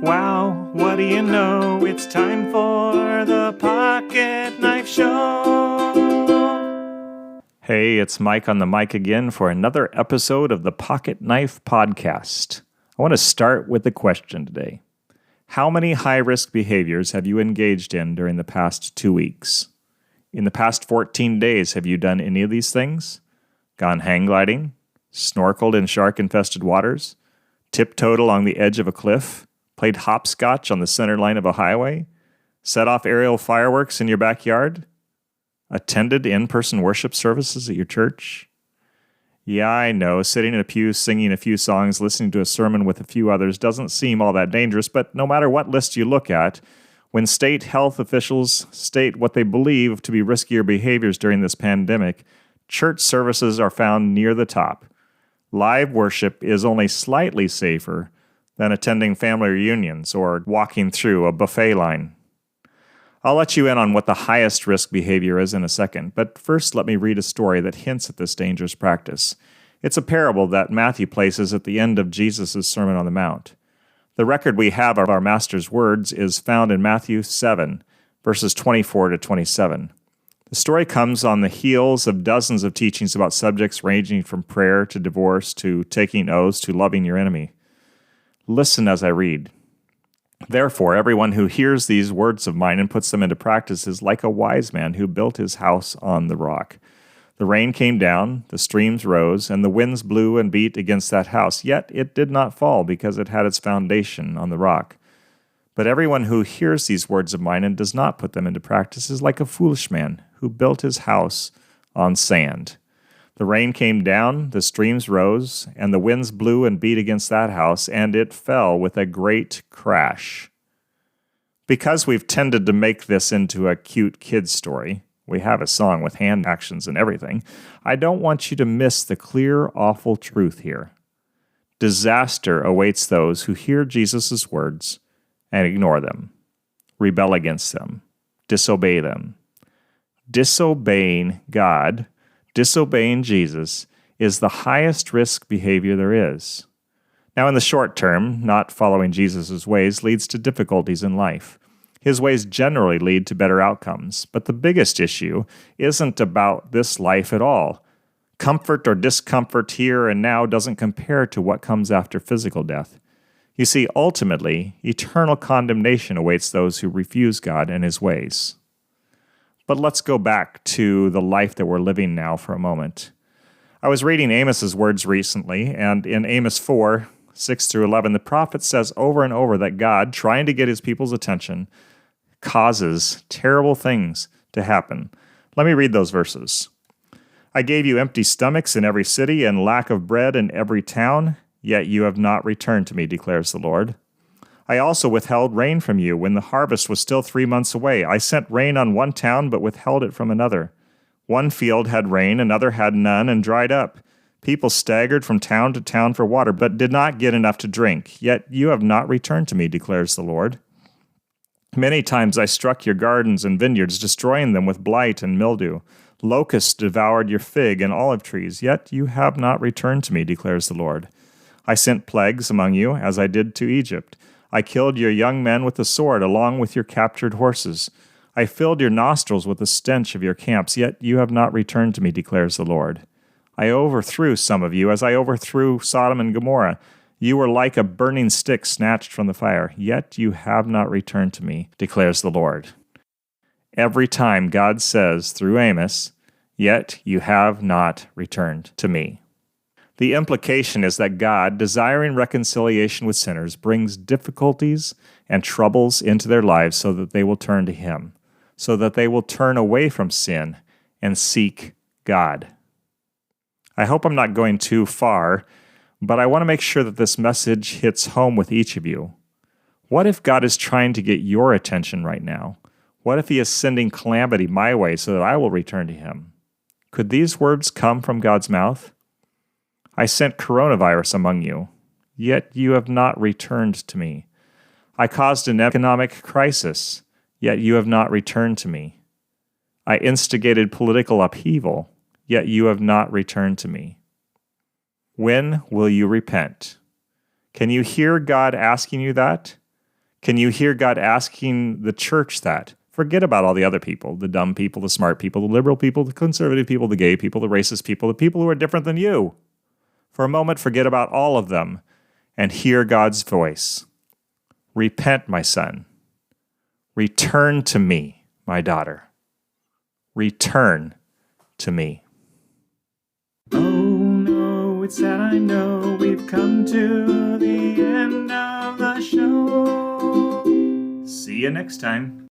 Wow, what do you know? It's time for the Pocket Knife Show. Hey, it's Mike on the mic again for another episode of the Pocket Knife Podcast. I want to start with the question today. How many high-risk behaviors have you engaged in during the past 2 weeks? In the past 14 days, have you done any of these things? Gone hang gliding? Snorkeled in shark-infested waters? Tiptoed along the edge of a cliff? Played hopscotch on the center line of a highway? Set off aerial fireworks in your backyard? Attended in-person worship services at your church? Yeah, I know, sitting in a pew, singing a few songs, listening to a sermon with a few others doesn't seem all that dangerous, but no matter what list you look at, when state health officials state what they believe to be riskier behaviors during this pandemic, church services are found near the top. Live worship is only slightly safer than attending family reunions or walking through a buffet line. I'll let you in on what the highest risk behavior is in a second, but first let me read a story that hints at this dangerous practice. It's a parable that Matthew places at the end of Jesus' Sermon on the Mount. The record we have of our Master's words is found in Matthew 7, verses 24 to 27. The story comes on the heels of dozens of teachings about subjects ranging from prayer to divorce to taking oaths to loving your enemy. Listen as I read. Therefore, everyone who hears these words of mine and puts them into practice is like a wise man who built his house on the rock. The rain came down, the streams rose, and the winds blew and beat against that house. Yet it did not fall because it had its foundation on the rock. But everyone who hears these words of mine and does not put them into practice is like a foolish man who built his house on sand. The rain came down, the streams rose, and the winds blew and beat against that house, and it fell with a great crash. Because we've tended to make this into a cute kid's story, we have a song with hand actions and everything, I don't want you to miss the clear, awful truth here. Disaster awaits those who hear Jesus' words and ignore them, rebel against them, disobey them. Disobeying God, disobeying Jesus, is the highest risk behavior there is. Now, in the short term, not following Jesus' ways leads to difficulties in life. His ways generally lead to better outcomes, but the biggest issue isn't about this life at all. Comfort or discomfort here and now doesn't compare to what comes after physical death. You see, ultimately, eternal condemnation awaits those who refuse God and His ways. But let's go back to the life that we're living now for a moment. I was reading Amos's words recently, and in Amos 4, 6 through 11, the prophet says over and over that God, trying to get his people's attention, causes terrible things to happen. Let me read those verses. I gave you empty stomachs in every city and lack of bread in every town, yet you have not returned to me, declares the Lord. I also withheld rain from you when the harvest was still 3 months away. I sent rain on one town, but withheld it from another. One field had rain, another had none, and dried up. People staggered from town to town for water, but did not get enough to drink. Yet you have not returned to me, declares the Lord. Many times I struck your gardens and vineyards, destroying them with blight and mildew. Locusts devoured your fig and olive trees, yet you have not returned to me, declares the Lord. I sent plagues among you, as I did to Egypt. I killed your young men with the sword, along with your captured horses. I filled your nostrils with the stench of your camps, yet you have not returned to me, declares the Lord. I overthrew some of you, as I overthrew Sodom and Gomorrah. You were like a burning stick snatched from the fire, yet you have not returned to me, declares the Lord. Every time God says through Amos, yet you have not returned to me. The implication is that God, desiring reconciliation with sinners, brings difficulties and troubles into their lives so that they will turn to Him, so that they will turn away from sin and seek God. I hope I'm not going too far, but I want to make sure that this message hits home with each of you. What if God is trying to get your attention right now? What if He is sending calamity my way so that I will return to Him? Could these words come from God's mouth? I sent coronavirus among you, yet you have not returned to me. I caused an economic crisis, yet you have not returned to me. I instigated political upheaval, yet you have not returned to me. When will you repent? Can you hear God asking you that? Can you hear God asking the church that? Forget about all the other people, the dumb people, the smart people, the liberal people, the conservative people, the gay people, the racist people, the people who are different than you. For a moment, forget about all of them and hear God's voice. Repent, my son. Return to me, my daughter. Return to me. Oh no, it's sad, I know. We've come to the end of the show. See you next time.